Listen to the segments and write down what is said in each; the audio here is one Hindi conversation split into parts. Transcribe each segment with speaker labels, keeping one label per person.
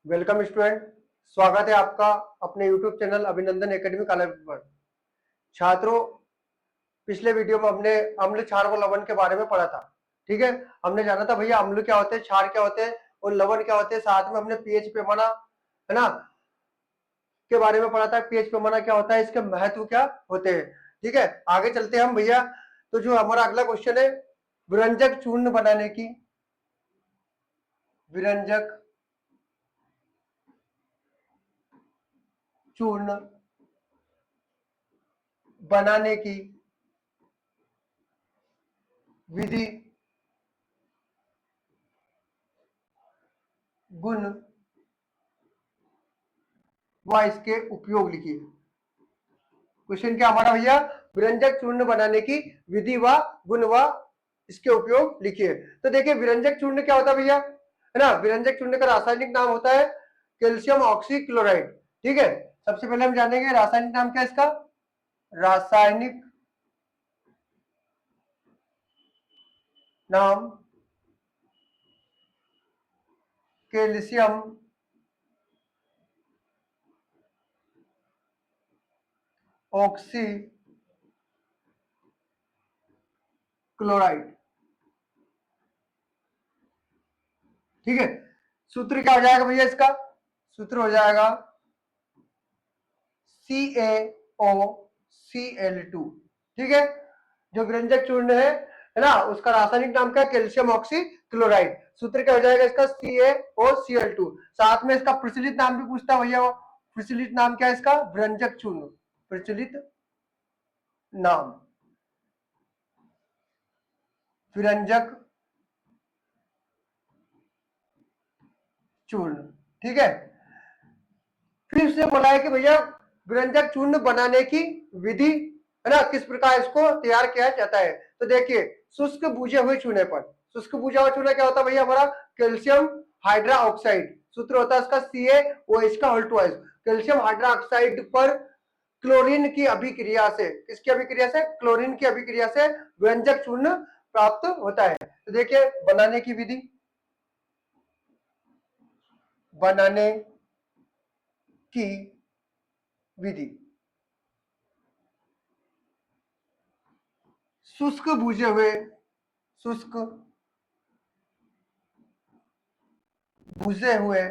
Speaker 1: वेलकम स्टूडेंट, स्वागत है आपका अपने यूट्यूब चैनल अभिनंदन एकेडमी कालापीठ पर। छात्रों, पिछले वीडियो में हमने अम्ल, क्षार व लवण के बारे में पढ़ा था। ठीक है, हमने जाना था भैया अम्ल क्या होते हैं, क्षार क्या होते हैं और लवण क्या होते हैं। साथ में हमने पीएच पैमाना है ना के बारे में पढ़ा था। पीएच पैमाना क्या होता है, इसके महत्व क्या होते हैं। ठीक है, आगे चलते हैं हम भैया। तो जो हमारा अगला क्वेश्चन है, विरंजक चूर्ण बनाने की, विरंजक चूर्ण बनाने की विधि, गुण व इसके उपयोग लिखिए। क्वेश्चन क्या हमारा भैया, विरंजक चूर्ण बनाने की विधि व गुण व इसके उपयोग लिखिए। तो देखिए विरंजक चूर्ण क्या होता है भैया, है ना। विरंजक चूर्ण का रासायनिक नाम होता है कैल्शियम ऑक्सीक्लोराइड। ठीक है, सबसे पहले हम जानेंगे रासायनिक नाम क्या है इसका। रासायनिक नाम कैल्शियम ऑक्सीक्लोराइड। ठीक है, सूत्र क्या हो जाएगा भैया इसका, सूत्र हो जाएगा CaOCl2। ठीक है, जो विरंजक चूर्ण है ना, उसका रासायनिक नाम क्या है, कैल्शियम ऑक्सीक्लोराइड। सूत्र क्या हो जाएगा इसका, CaOCl2। साथ में इसका प्रचलित नाम भी पूछता है भैया। प्रचलित नाम क्या है इसका, विरंजक चूर्ण। प्रचलित नाम विरंजक चूर्ण। ठीक है, फिर उसने बोला है कि भैया विरंजक चूर्ण बनाने की विधि, है ना, किस प्रकार इसको तैयार किया जाता है। तो देखिए, शुष्क भुजे हुए चूने पर, शुष्क भुजा हुआ चूना क्या होता है भैया हमारा, कैल्शियम हाइड्रा ऑक्साइड। सूत्र होता है इसका CaOH का whole twice. Calcium hydroxide पर क्लोरीन की अभिक्रिया से, किसकी अभिक्रिया से, क्लोरीन की अभिक्रिया से विरंजक चूर्ण प्राप्त होता है। तो देखिए बनाने की विधि, बनाने की विधि, शुष्क भुजे हुए, शुष्क भुजे हुए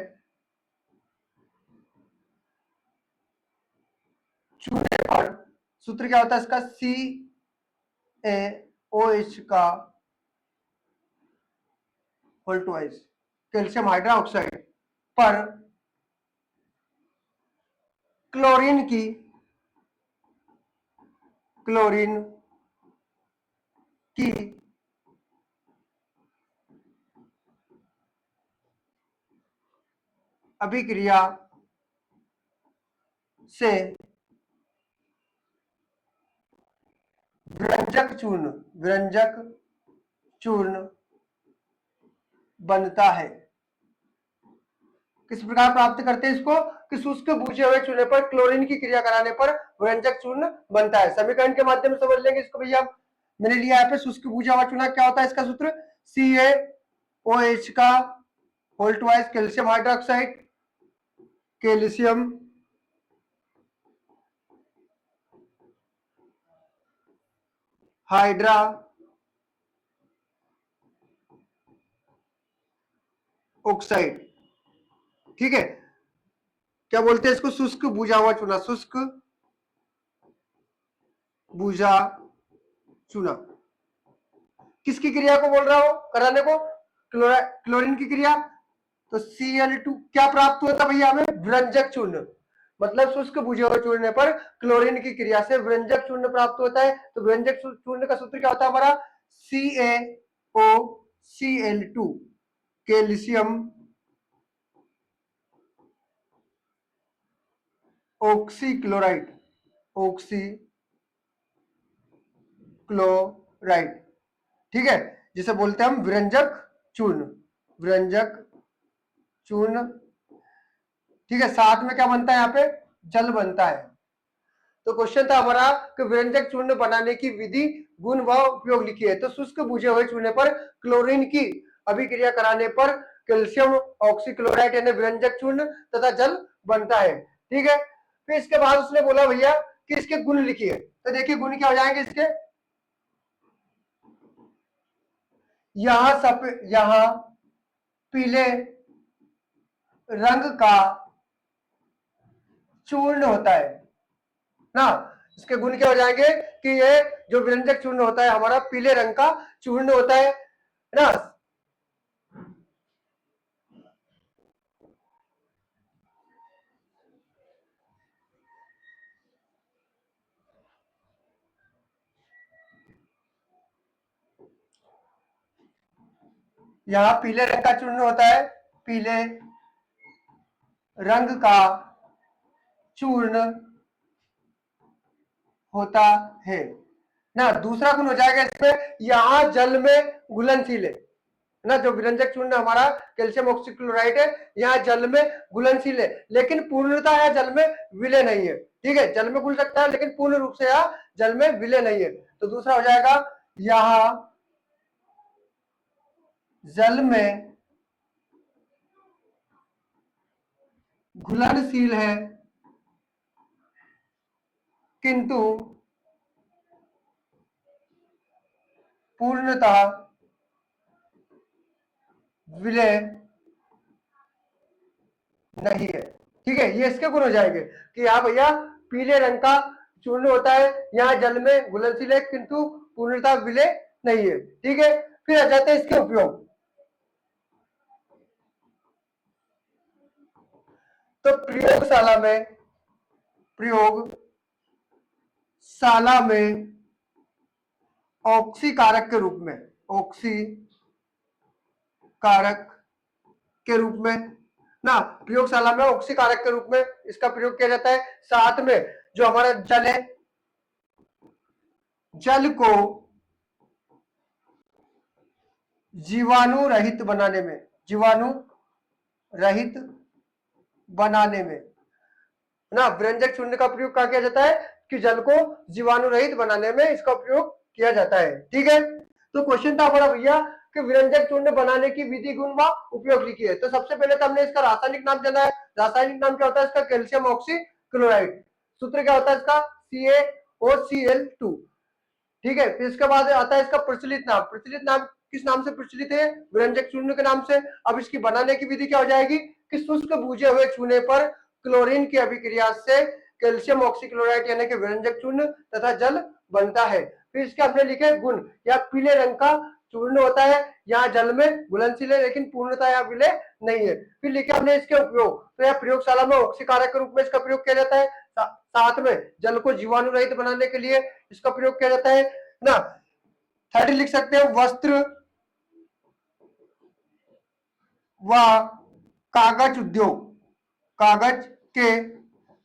Speaker 1: चूने पर, सूत्र क्या होता है इसका, CaOH का whole twice, calcium hydroxide पर क्लोरीन की, क्लोरीन की अभिक्रिया से विरंजक चूर्ण, विरंजक चूर्ण बनता है। किस प्रकार प्राप्त करते हैं इसको, कि शुष्क भुजे हुए चूने पर क्लोरीन की क्रिया कराने पर विरंजक चूर्ण बनता है। समीकरण के माध्यम से समझ लेंगे इसको भैया। मैंने लिया यहाँ पे शुष्क भुजा हुआ चूना क्या होता है, इसका सूत्र CaOH का whole twice, calcium hydroxide, calcium hydroxide. ठीक है, क्या बोलते हैं इसको, शुष्क भुजा हुआ चूना, शुष्क भुजा चूना। किसकी क्रिया को बोल रहा हो कराने को, क्लोरीन की क्रिया। तो Cl2 क्या प्राप्त होता भैया हमें, विरंजक चूर्ण। मतलब शुष्क भुजे हुए चूर्ण पर क्लोरीन की क्रिया से विरंजक चूर्ण प्राप्त होता है। तो विरंजक चूर्ण का सूत्र क्या होता है हमारा, CaOCl2, कैल्शियम ऑक्सीक्लोराइड, ऑक्सीक्लोराइड। ठीक है, जिसे बोलते हैं हम विरंजक चूर्ण, विरंजक चूर्ण। ठीक है, साथ में क्या बनता है यहाँ पे, जल बनता है। तो क्वेश्चन था हमारा कि विरंजक चूर्ण बनाने की विधि, गुण व उपयोग लिखिए। तो शुष्क भुजे हुए चूने पर क्लोरीन की अभिक्रिया कराने पर कैल्शियम ऑक्सीक्लोराइड यानी विरंजक चूर्ण तथा जल बनता है। ठीक है, फिर इसके बाद उसने बोला भैया कि इसके गुण लिखिए। तो देखिए गुण क्या हो जाएंगे इसके, यहां पीले रंग का चूर्ण होता है ना। इसके गुण क्या हो जाएंगे कि ये जो विरंजक चूर्ण होता है हमारा पीले रंग का चूर्ण होता है ना। यहां पीले रंग का चूर्ण होता है, पीले रंग का चूर्ण होता है ना। दूसरा गुण हो जाएगा इसमें, यहां जल में घुलनशील है ना। जो विरंजक चूर्ण हमारा कैल्शियम ऑक्सीक्लोराइड है यहाँ जल में घुलनशील है, लेकिन पूर्णतः यह जल में विलय नहीं है। ठीक है, जल में घुल सकता है लेकिन पूर्ण रूप से यह जल में विलय नहीं है। तो दूसरा हो जाएगा, यहां जल में घुलनशील है किंतु पूर्णतः विलय नहीं है। ठीक है, ये इसके गुण हो जाएंगे कि हाँ भैया पीले रंग का चूर्ण होता है, यहाँ जल में घुलनशील है किंतु पूर्णतः विलय नहीं है। ठीक है, फिर आ जाते हैं इसके उपयोग। तो प्रयोगशाला में ऑक्सी कारक के रूप में, ऑक्सी कारक के रूप में ना, प्रयोगशाला में ऑक्सी कारक के रूप में इसका प्रयोग किया जाता है। साथ में जो हमारा जल है, जल को जीवाणु रहित बनाने में, जीवाणु रहित बनाने में ना व्यंजक चूर्ण का प्रयोग क्या किया जाता है कि जल को जीवाणु रहित बनाने में इसका प्रयोग किया जाता है। ठीक है, तो क्वेश्चन था हमारा भैया कि व्यंजक चूर्ण बनाने की विधि गुण व उपयोग लिखिए। तो सबसे पहले तो हमने इसका रासायनिक नाम जाना है। रासायनिक नाम क्या होता है इसका, कैल्शियम ऑक्सीक्लोराइड। सूत्र क्या होता है इसका, CaOCl2। ठीक है, फिर इसके बाद आता है इसका प्रचलित नाम। प्रचलित नाम किस नाम से प्रचलित है, व्यंजक चूर्ण के नाम से। अब इसकी बनाने की विधि क्या हो जाएगी कि शुष्क भूजे हुए चूने पर क्लोरीन की अभिक्रिया से कैल्शियम ऑक्सीक्लोराइड यानी कि व्यंजक चूर्ण तथा जल बनता है। फिर इसके हमने लिखे गुण, या पीले रंग का चूर्ण होता है, यहाँ जल में घुलनशील है लेकिन पूर्णतः यहाँ विलय नहीं है। फिर लिखे हमने इसके उपयोग, तो यह प्रयोगशाला में ऑक्सी कारक के रूप में इसका प्रयोग किया जाता है। साथ में जल को जीवाणु रहित बनाने के लिए इसका प्रयोग किया जाता है ना। थर्ड लिख सकते हैं, वस्त्र व कागज उद्योग, कागज के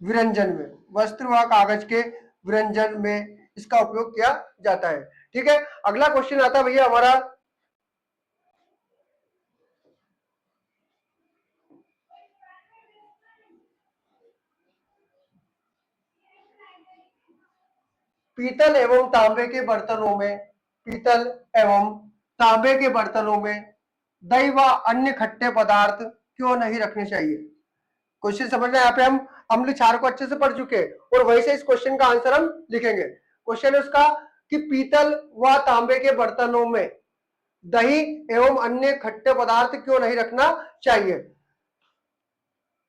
Speaker 1: विरंजन में, वस्त्र व कागज के विरंजन में इसका उपयोग किया जाता है। ठीक है, अगला क्वेश्चन आता है भैया हमारा, पीतल एवं तांबे के बर्तनों में, पीतल एवं तांबे के बर्तनों में दही व अन्य खट्टे पदार्थ क्यों नहीं रखने चाहिए। क्वेश्चन समझना, यहाँ पे हम अम्ल क्षार को अच्छे से पढ़ चुके हैं और वही से इस क्वेश्चन का आंसर हम लिखेंगे। क्वेश्चन है उसका कि पीतल व तांबे के बर्तनों में दही एवं अन्य खट्टे पदार्थ क्यों नहीं रखना चाहिए।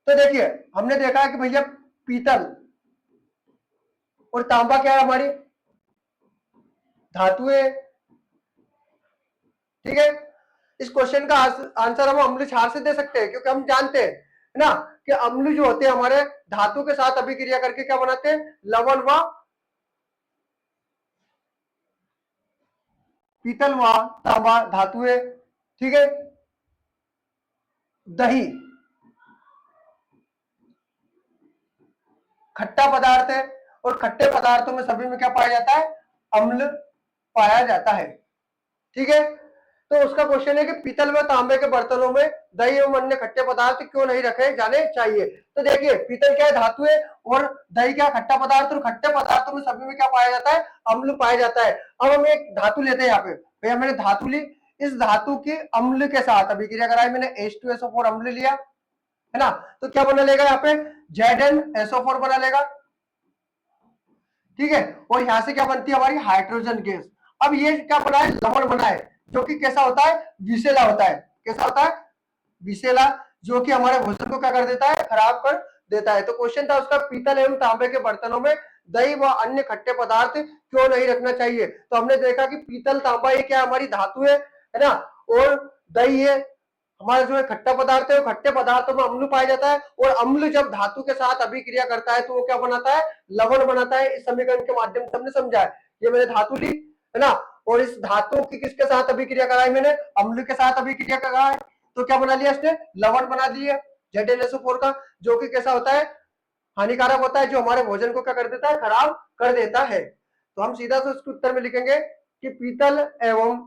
Speaker 1: तो देखिए हमने देखा है कि भैया पीतल और तांबा क्या है, हमारी धातुएं। ठीक है, इस क्वेश्चन का आंसर हम अम्ल क्षार से दे सकते हैं क्योंकि हम जानते हैं ना कि अम्ल जो होते हैं हमारे धातु के साथ अभिक्रिया करके क्या बनाते हैं, लवण व पीतल व तांबा धातुएं। ठीक है, दही खट्टा पदार्थ है और खट्टे पदार्थों में सभी में क्या पाया जाता है, अम्ल पाया जाता है। ठीक है, तो उसका क्वेश्चन है कि पीतल व तांबे के बर्तनों में दही एवं अन्य खट्टे पदार्थ क्यों नहीं रखे जाने चाहिए। तो देखिए पीतल क्या है, धातु है, और दही क्या खट्टा पदार्थ, और खट्टे पदार्थों में सभी में क्या पाया जाता है, अम्ल पाया जाता है। अब हम एक धातु लेते हैं, यहाँ पे भैया मैंने धातु ली, इस धातु के अम्ल के साथ अभिक्रिया कराई, मैंने H2SO4 अम्ल लिया है ना, तो क्या बना लेगा यहाँ पे ZnSO4 बना लेगा, ठीक है। और यहां से क्या बनती है हमारी हाइड्रोजन गैस। अब ये क्या बना है, लवण बना है, जो कि कैसा होता है, विषैला होता है। कैसा होता है, विषैला, जो कि हमारे भोजन को क्या कर देता है, खराब कर देता है। तो क्वेश्चन था उसका, पीतल एवं तांबे के बर्तनों में दही व अन्य खट्टे पदार्थ क्यों नहीं रखना चाहिए। तो हमने देखा कि पीतल तांबा ये क्या हमारी धातु है ना, और दही है हमारा जो है खट्टा पदार्थ है, वो खट्टे पदार्थों में अम्ल पाया जाता है, और अम्ल जब धातु के साथ अभिक्रिया करता है तो वो क्या बनाता है, लवण बनाता है। इस समीकरण के माध्यम से हमने समझा है। ये मैंने धातु ली है ना, और इस धातु की किसके साथ अभिक्रिया कराई, मैंने अम्ल के साथ अभिक्रिया कराई, तो क्या बना लिया इसने, लवण बना दिया ZnSO4 का, जो कि कैसा होता है, हानिकारक होता है, जो हमारे भोजन को क्या कर देता है, खराब कर देता है। तो हम सीधा से उसके उत्तर में लिखेंगे कि पीतल एवं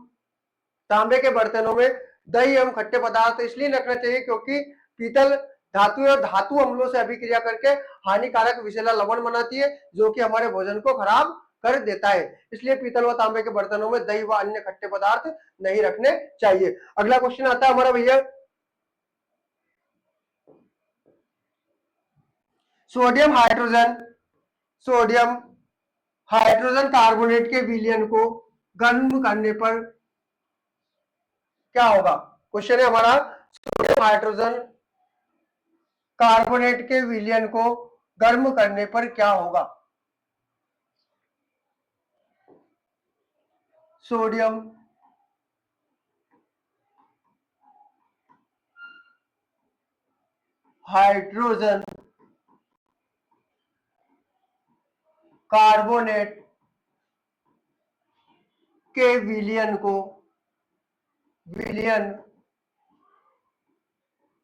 Speaker 1: तांबे के बर्तनों में दही एवं खट्टे पदार्थ इसलिए रखना चाहिए क्योंकि पीतल धातु और धातु अम्लों से अभिक्रिया करके हानिकारक विषैला लवण बनाती है, जो कि हमारे भोजन को खराब कर देता है। इसलिए पीतल व तांबे के बर्तनों में दही व अन्य खट्टे पदार्थ नहीं रखने चाहिए। अगला क्वेश्चन आता है हमारा भैया, sodium hydrogen sodium hydrogen carbonate के विलयन को गर्म करने पर क्या होगा। क्वेश्चन है हमारा, सोडियम हाइड्रोजन कार्बोनेट के विलयन को गर्म करने पर क्या होगा। सोडियम हाइड्रोजन कार्बोनेट के विलयन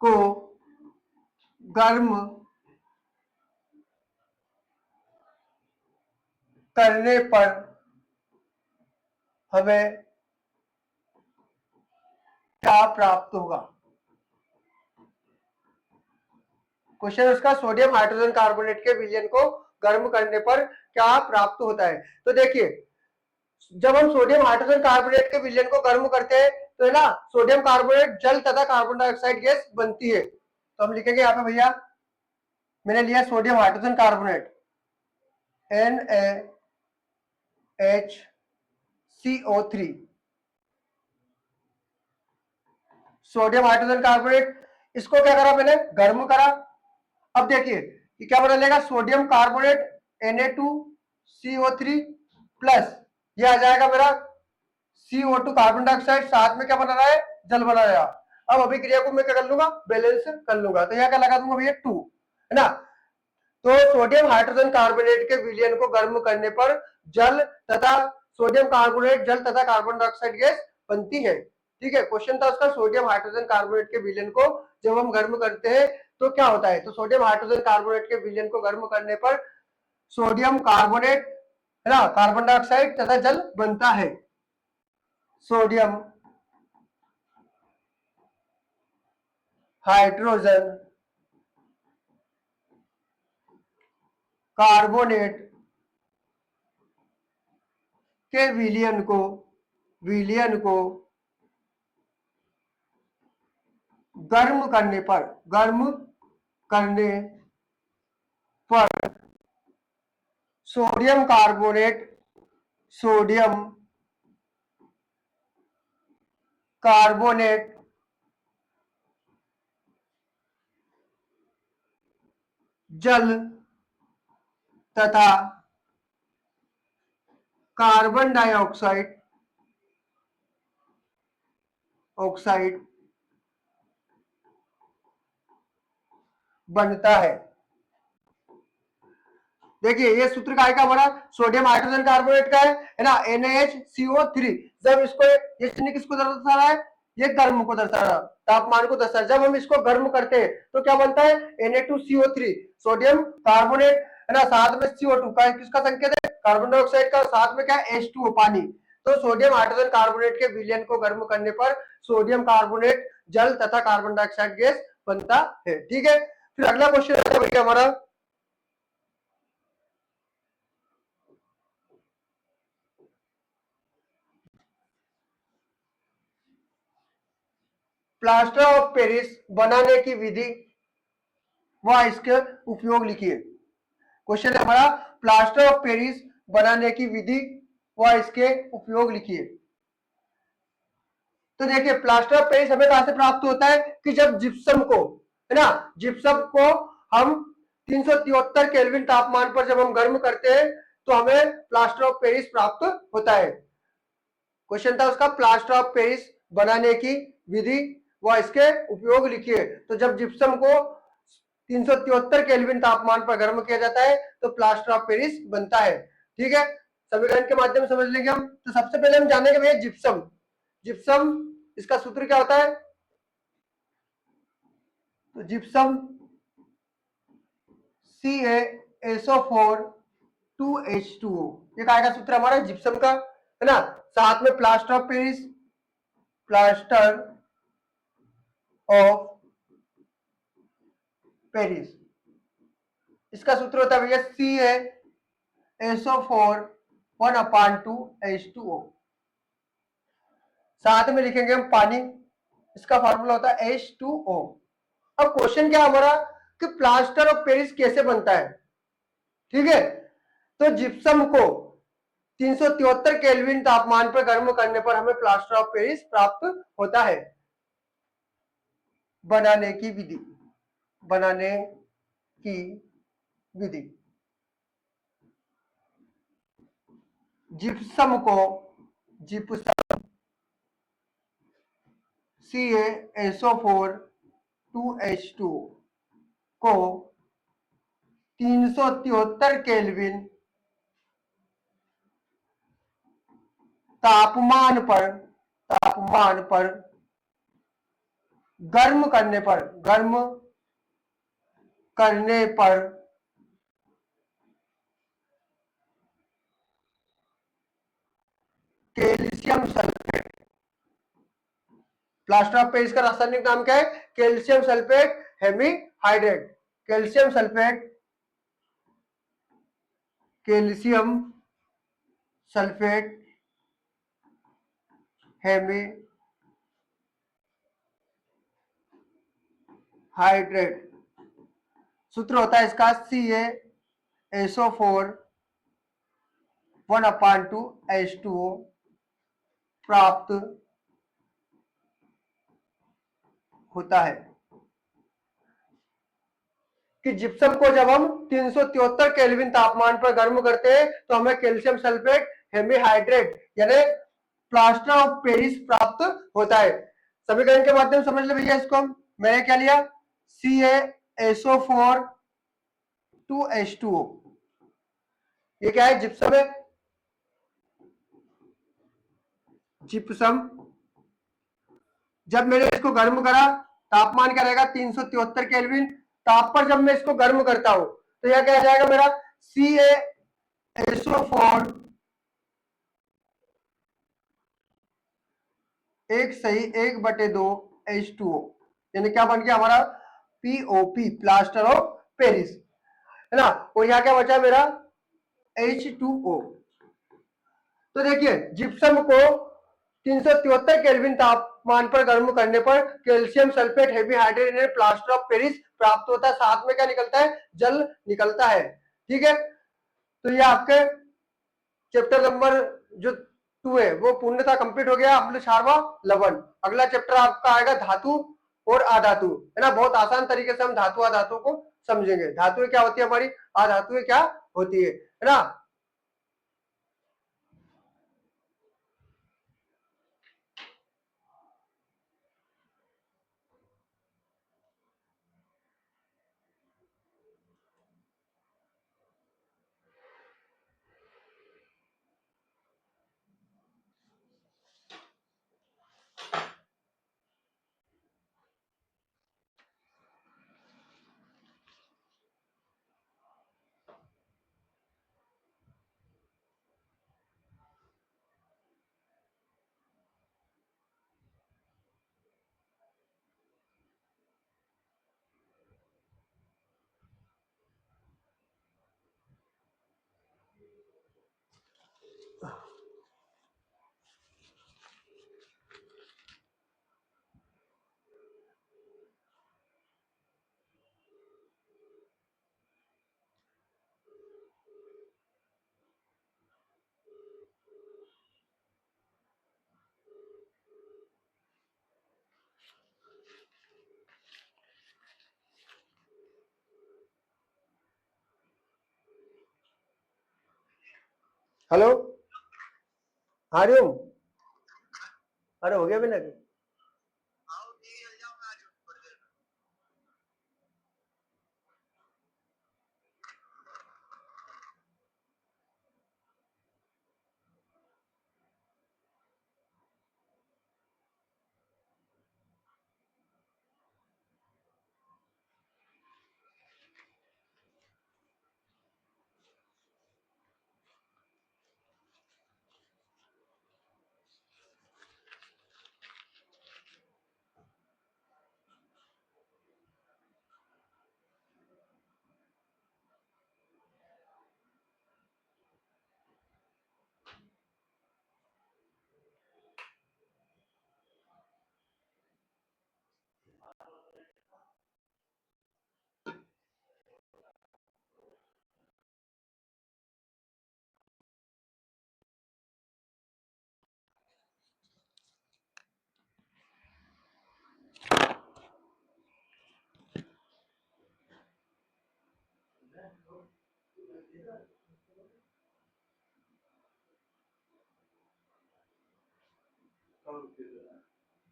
Speaker 1: को गर्म करने पर हमें क्या प्राप्त होगा। क्वेश्चन उसका, सोडियम हाइड्रोजन कार्बोनेट के विलयन को गर्म करने पर क्या प्राप्त होता है। तो देखिए, जब हम सोडियम हाइड्रोजन कार्बोनेट के विलयन को गर्म करते हैं तो है ना, सोडियम कार्बोनेट जल तथा कार्बन डाइऑक्साइड गैस बनती है। तो हम लिखेंगे यहाँ पे भैया, मैंने लिया sodium hydrogen carbonate NaHCO3, sodium hydrogen carbonate, इसको क्या करा मैंने, गर्म करा। अब देखिए ये क्या बना लेगा, सोडियम कार्बोनेट Na2CO3 प्लस ये आ जाएगा मेरा CO2 कार्बन डाइऑक्साइड, साथ में क्या बना रहा है, जल बना रहा है। अब अभिक्रिया को मैं क्या कर लूंगा, बैलेंस कर लूंगा, तो यहाँ क्या लगा दूंगा भैया 2 है ना। तो सोडियम हाइड्रोजन कार्बोनेट के विलयन को गर्म करने पर जल तथा सोडियम कार्बोनेट जल तथा कार्बन डाइऑक्साइड गैस बनती है। ठीक है, क्वेश्चन था उसका, सोडियम हाइड्रोजन कार्बोनेट के विलयन को जब हम गर्म करते हैं तो क्या होता है। तो सोडियम हाइड्रोजन कार्बोनेट के विलयन को गर्म करने पर सोडियम कार्बोनेट है ना, कार्बन डाइऑक्साइड तथा जल बनता है। सोडियम हाइड्रोजन कार्बोनेट के विलयन को गर्म करने पर सोडियम कार्बोनेट जल तथा कार्बन डाइऑक्साइड बनता है। देखिए ये सूत्र का आएगा हमारा, सोडियम हाइड्रोजन कार्बोनेट का है ना, NaHCO3। जब इसको, ये चिन्ह किसको दर्शा रहा है, ये गर्म को दर्शा रहा, तापमान को दर्शा। जब हम इसको गर्म करते हैं तो क्या बनता है, Na2CO3 सोडियम कार्बोनेट है ना, साथ में CO2 का किसका संकेत है, कार्बन डाइऑक्साइड का, साथ में क्या है, H2O पानी। तो सोडियम हाइड्रोजन कार्बोनेट के विलयन को गर्म करने पर सोडियम कार्बोनेट जल तथा कार्बन डाइऑक्साइड गैस बनता है। ठीक है, फिर अगला क्वेश्चन है हमारा, प्लास्टर ऑफ पेरिस बनाने की विधि व इसके उपयोग लिखिए। क्वेश्चन है हमारा, प्लास्टर ऑफ पेरिस बनाने की विधि व इसके उपयोग लिखिए। तो देखिए, प्लास्टर ऑफ पेरिस हमें कहां से प्राप्त होता है कि जब जिप्सम को, है ना, जिप्सम को हम 373 केल्विन तापमान पर जब हम गर्म करते हैं तो हमें प्लास्टर ऑफ पेरिस प्राप्त होता है। क्वेश्चन था उसका, प्लास्टर ऑफ पेरिस बनाने की विधि व इसके उपयोग लिखिए। तो जब जिप्सम को 373 केल्विन तापमान पर गर्म किया जाता है तो प्लास्टर ऑफ पेरिस बनता है। ठीक है, समीकरण के माध्यम से समझ लेंगे हम। तो सबसे पहले हम जानेंगे भैया जिप्सम। जिप्सम, इसका सूत्र क्या होता है? तो जिप्सम CaSO4 2H2O, ये काय का सूत्र हमारा जिप्सम का, है ना। साथ में plaster of Paris, plaster of Paris, इसका सूत्र होता है भैया CaSO4 1/2H2O। साथ में लिखेंगे हम पानी, इसका फॉर्मूला होता है H2O। अब क्वेश्चन क्या हमारा कि प्लास्टर ऑफ पेरिस कैसे बनता है। ठीक है, तो जिप्सम को 373 केल्विन तापमान पर गर्म करने पर हमें प्लास्टर ऑफ पेरिस प्राप्त होता है। बनाने की विधि, बनाने की विधि, जिप्सम को, जिप्सम CaSO4 2H2 को 373 केल्विन तापमान पर गर्म करने पर calcium sulphate, plaster of Paris का रासायनिक नाम क्या है? Calcium sulphate hemihydrate. Calcium sulphate, calcium sulphate hemihydrate, सूत्र होता है इसका CaSO4 1/2H2O प्राप्त होता है। कि जिप्सम को जब हम 373 केल्विन तापमान पर गर्म करते हैं तो हमें कैल्शियम सल्फेट हेमीहाइड्रेट यानी प्लास्टर ऑफ पेरिस प्राप्त होता है। समीकरण के माध्यम समझ ले भैया इसको। हम, मैंने क्या लिया, CaSO4 2H2O, ये क्या है? जिप्सम है। जिप्सम, जब मैंने इसको गर्म करा, तापमान क्या रहेगा? 373 केल्विन। ताप पर जब मैं इसको गर्म करता हूं तो यह क्या आ जाएगा मेरा? CaSO4 1/2 यानी क्या बन गया हमारा? POP, प्लास्टर ऑफ पेरिस, है ना। और यहाँ क्या बचा मेरा? H2O। तो देखिए, जिप्सम को 373 केल्विन तापमान पर गर्म करने पर calcium sulphate hemihydrate plaster of Paris प्राप्त होता है। साथ में क्या निकलता है? जल निकलता है। ठीक है, तो ये आपके चैप्टर नंबर जो 2 है वो पूर्णतः कंप्लीट हो गया। अम्ल क्षारवा लवण। अगला चैप्टर आपका आएगा धातु और अधातु, है ना। बहुत आसान तरीके से हम धातु अधातु को समझेंगे। धातुएं क्या होती है हमारी, अधातुएं क्या होती है ना। हेलो, हरिओम। अरे हो गया भी ना।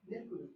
Speaker 1: बिल्कुल।